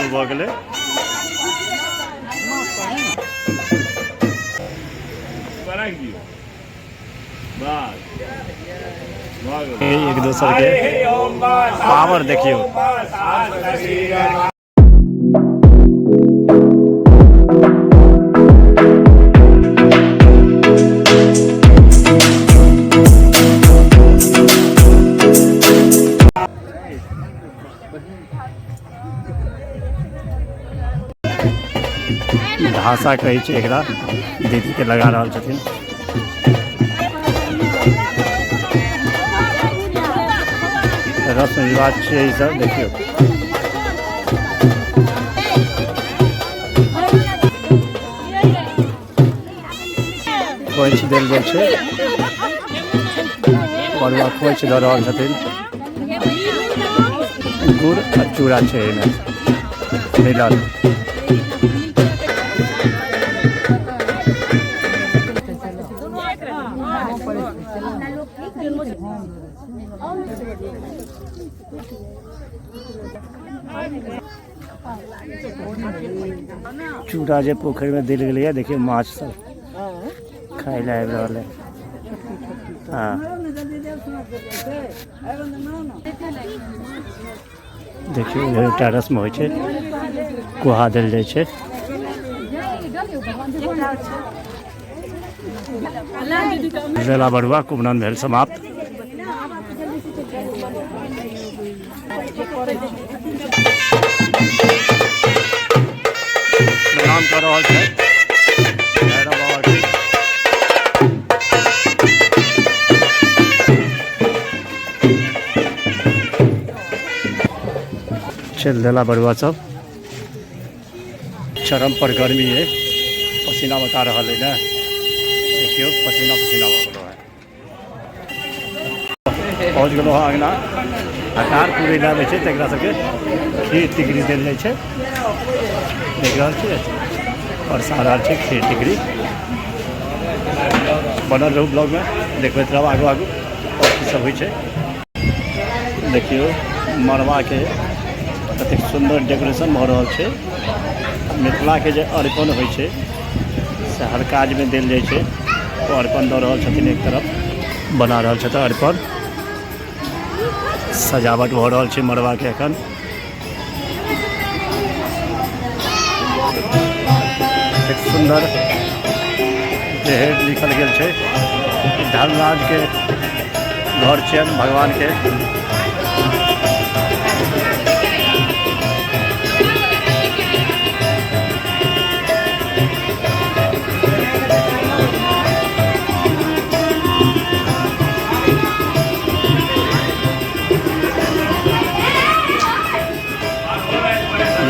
शुरू भ गेलै। एक दोसर के पावर देखियो। धासा कहै छै एकरा, दीदी के लगा रहल छथिन। रस्म रिवाज छै ई सब देखियो। खोइछ देल गेल छै, बड़ुआ खोइछ दऽ रहल छथिन। गुड़ आ चूड़ा छै एहिमे मिलल। चूड़ा जे पोखरि में दिल गेलै, देखिए माछ सब खाए ला आबि रहल है। हाँ देखियो एकटा रस्म होइ छै, कुहा देल जाइ छै। बेला बड़ुआ कुमरन भेल समाप्त। प्रणाम कर रहल छै भैरव बाबा के। चल देला बड़ुआ सब। चरम पर गर्मी है, पसीना बता रहा है ना, देखियो पसीना पसीना हो गया है। पहुँच गलो है अंगना। आकार पूरे लाबे छै तकरा सबके खीर टिकरी देल जाइ छै, देख रहल छियै। और सारा छै खीर टिकरी। बनल रहू ब्लॉग में, देखबैत रहब आगू आगू और की सब होइ छै। देखियो मड़वा के कतेक सुंदर डेकोरेशन भऽ रहल छै। मिथिला के जे अरिपन होइ छै से हर काज में देल जाइ छै। ओ अरिपन दऽ रहल छथिन, एक तरफ बना रहल छथिन अरिपन। सजावट भऽ रहल छै मड़वा के एखन। एक सुंदर देहर लिखल गेल छै, धर्मराज के घर छियन भगवान के।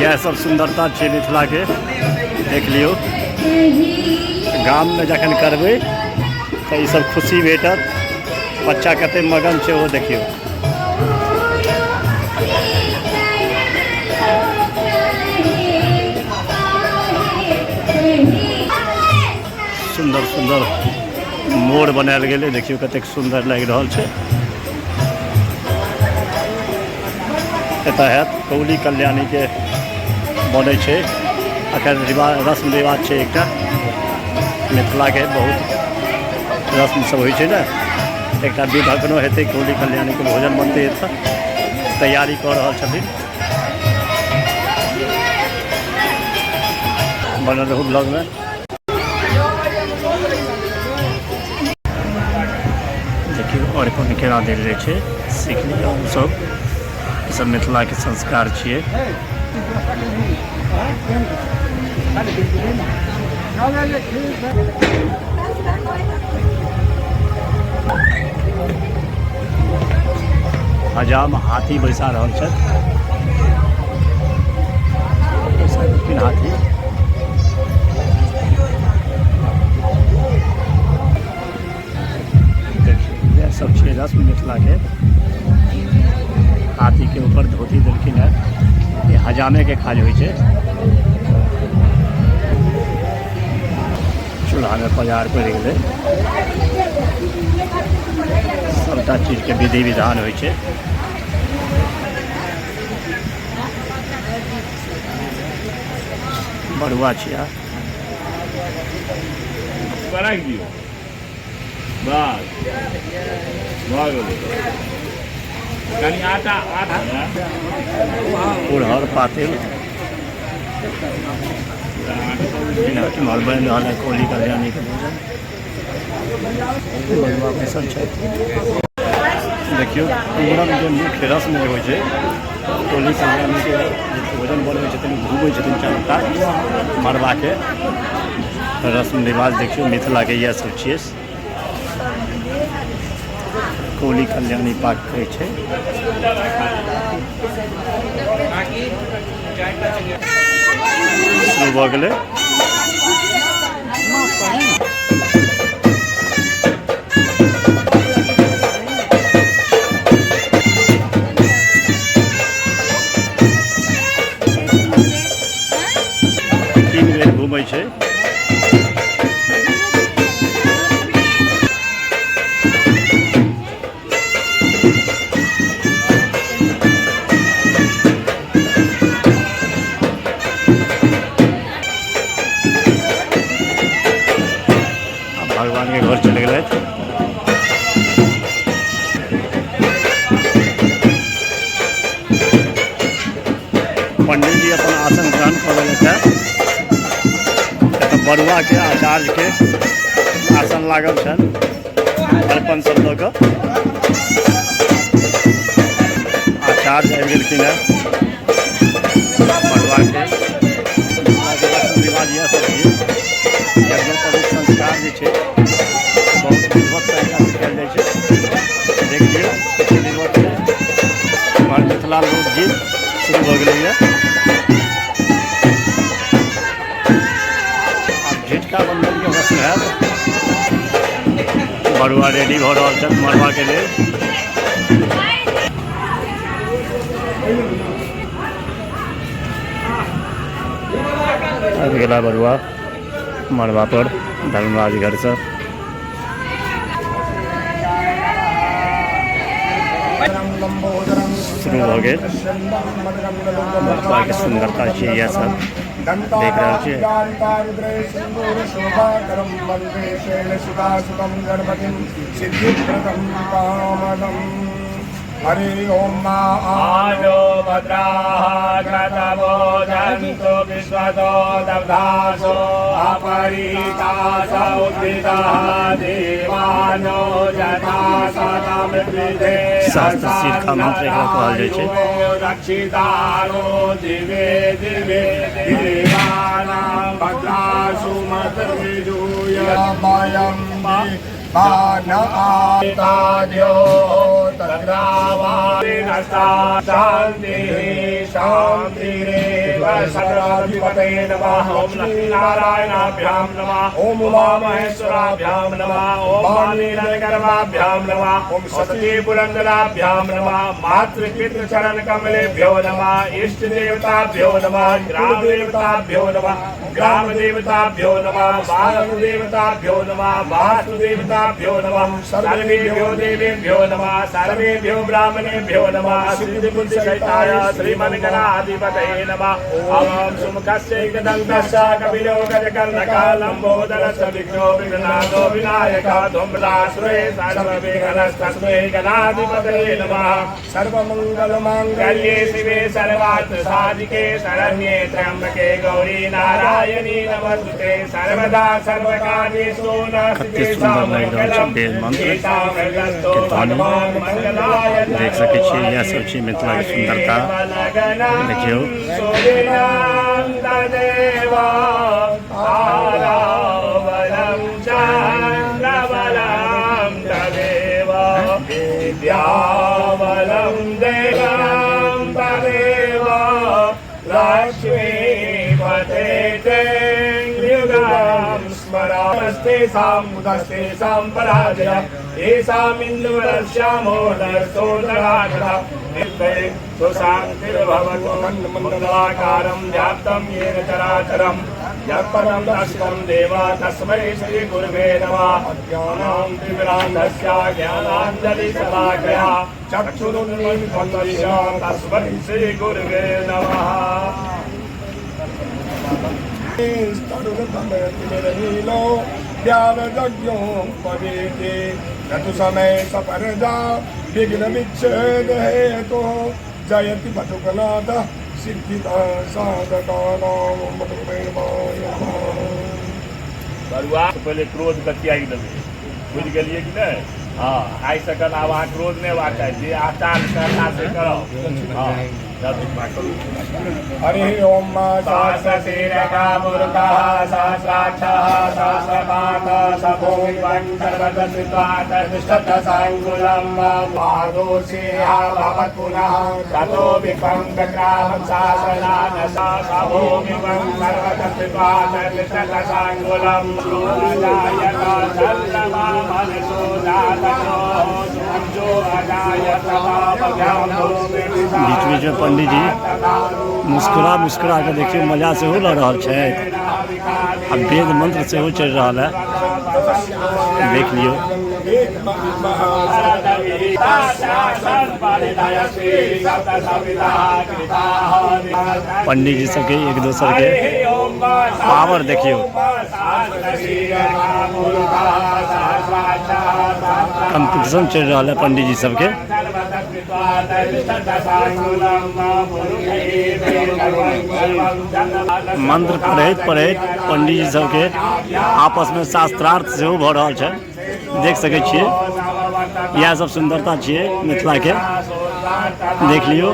यह सब सुंदरता छै मिथिला के, देख लियो। गाम में जखन करबै तो ये सब खुशी भेटत। बच्चा कते मगन छै वो देखियो। सुंदर सुंदर मोर बनायल गेलै, देखियो कतेक सुंदर लागि रहल छै। एतऽ हैत कौली कल्याणी के बनै छै। अखन रस्म रिवाज छै एकटा मिथिला के, बहुत रस्म सब होइ छै ने। एकटा विध अखनो हेतै, कौली कल्याणी के भोजन बनतै, एतऽ तैयारी कऽ रहल छथिन। बनल रहू ब्लॉग में। देखियो अरिपन केना देल जाइ छै, सीख लिअ सब। ई सब मिथिला के संस्कार छियै। हजाम हाथी बैसा रहल छथि। हाथी देखिए सब छै रस्म मिथिला के। हाथी के ऊपर धोती देलखिन है, ये हजामे के काज होइ छै। चूल्हा में पजार पड़ि गेलै, सबटा चीज के विधि विधान होइ छै। बरुआ छिया राखि दियौ बस भऽ गेलै कनि आटा पुरहर पातिल इम्हर बनि रहल है कोली कल्याणी के भोजन बरुआ बैसल छथि देखियौ कुम्हरम जे मुख्य रस्म जे होइ छै कोली कल्याणी के भोजन बनबै छथिन घूमै छथिन चारू कात मड़बाके रस्म रिवाज देखियौ मिथिलाके इएह सब छियै कोली कल्याणी पाक कहै छै शुरू भऽ गेलै तीन बेर घूमै छै भगवान के घर चले गए पंडित जी अपन आसन ग्रहण कर लेते बरुआ के आचार्य के आसन लागल छन अर्पण सब दऽ कऽ आचार्य आबि गेलखिन है बरुआ के रस्म रिवाज इएह सब छै यज्ञोपवीत संस्कार जे छै बहुत विधिवत तरीकासँ कयल जाइ छै देख लियौ विधिवत हमर मिथिला लोकगीत शुरू भऽ गेलैए आब झिटका बंधनके रस्म हैत बरुआ रेडी भऽ रहल छथि मड़बाके लेल आबि गेला बरुआ मड़बा पर धर्मराज घर से शुरू हो गए मड़बा के सुंदरता छै यह सब देख रहे छियै हरि ओम आनो भद्राः कृतवो जन्तु विश्वतो दब्धासो अपरितासो उद्भिदाः देवानो यथा सतमृते शास्त्र शिक्षा मंत्र एकरा कहल जाइ छै रक्षितारो दिवे दिवे देवानां भद्रासु मतर्विजूय वयं बाणादिताद्यो तद्रावाणिनस्ता शान्तिः शान्तिरेव सर्वाधिपतये नमः ॐ लक्ष्मीनारायणाभ्यां नमः ॐ उमामहेश्वराभ्यां नमः ॐ वाणीनगर्भाभ्यां नमः ॐ सतीपुरन्दराभ्यां नमः मातृपितृचरणकमलेभ्यो नमः इष्टदेवताभ्यो नमः ग्रामदेवताभ्यो नमः ग्रामदेवताभ्यो नमः बालदेवताभ्यो नमः वास्तुदेवताभ्यो नमः सर्वेभ्यो देवेभ्यो नमः सर्वेभ्यो ब्राह्मणेभ्यो नमः सिद्धिबुद्धिसहिताय श्रीमन्गणाधिपतये नमः ॐ सुमुखस्य एकदन्तस्य कपिलो गजकर्णकः लम्बोदरस्य विघ्नो विघ्नादो विनायकः धूम्रासुरे सर्वविघ्नस्तस्मै गणाधिपतये नमः सर्वमङ्गलमाङ्गल्ये शिवे सर्वार्थसाधिके शरण्ये त्र्यम्बके गौरी नारायणी नमस्ते सर्वदा सर्वकार्येषु कते सुंदर लग रहल छै वेद मंत्र के ध्वनि देख सकै छियै इएह सब छै मिथिला के सुंदरता देखियौ स्मरामस्ते सामुदस्तेषां पराजय येषामिन्दुवरश्यामो नरसोदराघ्रः निर्भये सुशान्तिर्भवतु मण्डलाकारं व्याप्तं येन चराचरं यत्पदं दर्शितं देव तस्मै श्रीगुरुवे नमः अज्ञानां तिमिरान्धस्य ज्ञानाञ्जलिशलाकया चक्षुरुन्मीलितं तस्मै श्रीगुरुवे नमः नीलो ज्ञानज्ञो पवेते ऋतु समय सपरजा विघ्न विच्छेद हेतु जयति बटुकनाथ सिद्धिदा साधकानां बरुआ पहले क्रोध के त्याग देबै बुझ गेलिए कि नहीं। हाँ आइ सकल आब अहाँ क्रोध नहीं हेबाक चाही जे आचार श्रद्धा से करब। हाँ हरि ओम सहस्रशीर्षा मूर्खः सहस्राक्षः सहस्रपादः सभूमिवन् सर्वतस्वाततिष्ठतसाङ्कुलं पादोषेह भवत् पुनः ततो विपङ्गग्रामं शासनान् सभूमिवन् सर्वतस्वाततिष्ठतसाङ्कुलं जायत चन्द्रमा मनसो जातनो सूर्यो अजायत पापभ्यां बीच बीच में पंडित जी मुस्कुरा मुस्कुरा के देखिए मजा से हो लग रहा है। अब वेद मंत्र से हो चल रहा है, देख लियो। पंडित जी सबके एक दूसरे के पावर देखियो। कंपटीशन चल रहा है पंडित जी सबके। मंत्र पढ़ैत पढ़ैत पंडित जी सबके आपस में शास्त्रार्थ सेहो भऽ रहल छै, देख सकै छियै। इएह सब सुंदरता छियै मिथिला के, देख लियो।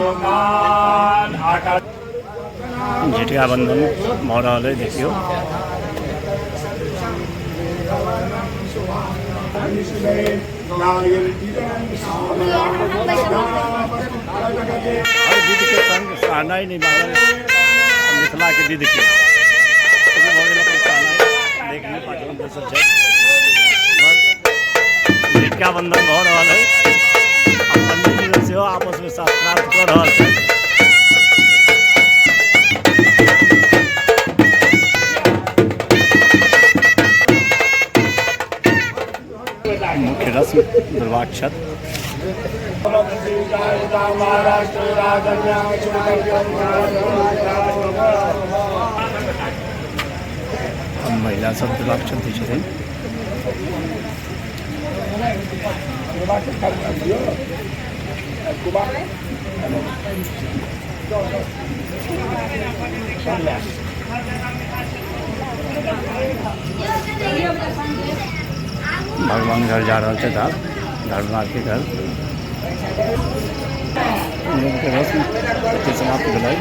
झिटिया बंधन भऽ रहल है, देखियो। हर विध के संग सहनाई नहीं बाजल मिथिला के विध के देख लियो। झिटिया बंधन भऽ रहल है, पंडित जी सेहो आपस में शास्त्रार्थ कऽ रहल छै। मुख्य रस्म दुर्वाक्षत। महिला सब दुर्वाक्षत दी छथिन। भगवान घर जा रहा है, धर्मनाथ के घर। रस्म समाप्त भेलै।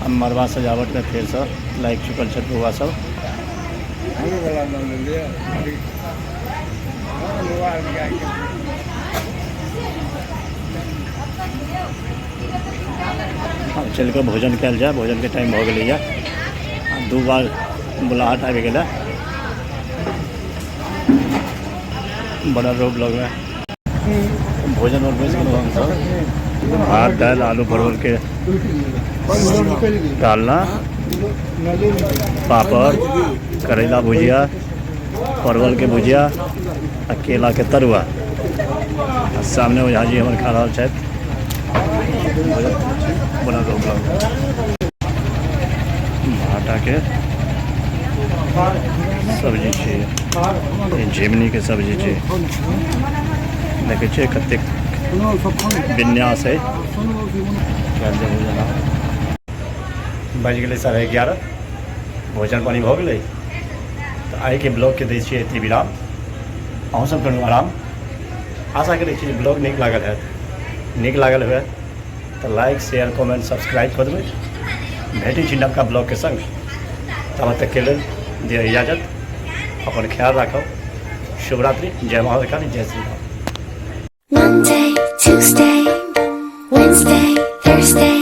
अब मरवा सजावट में फेर से लागि चुकल छै बउआ सब। अब चल के भोजन कल जाए। भोजन के टाइम हो गई है, 2 बार बुलाहट आबि गेल। बड़ा रोग लग रहा है। भोजन और बैस गए हम सब। भात दाल आलू परवल के डालना, पापड़, करेला भुजिया, परवल के भुजिया, केला के तरुआ। सामने ओझा जी हमारे खा रहा है। बड़ा रोग लग भाटा के सब्जी छै, झिमनी के सब्जी छै। देखे छियै कतेक विन्यास है। बज गए 11:30। भोजन पानी भऽ गेलै। तो आइ के ब्लॉग के दै छियै एतै विराम। अहूँ सब करू आराम। आशा करै छी ब्लॉग नीक लागल है। नीक लागल हुए तो लाइक शेयर कमेंट सब्सक्राइब कर देबै। भेटै छी नवका ब्लॉग के संग। तब तक के लेल दिअ इजाजत। अपन ख्याल राखब। शुभरात्रि। जय महाकाली, जय Shri Ram. Monday, Tuesday, Wednesday, Thursday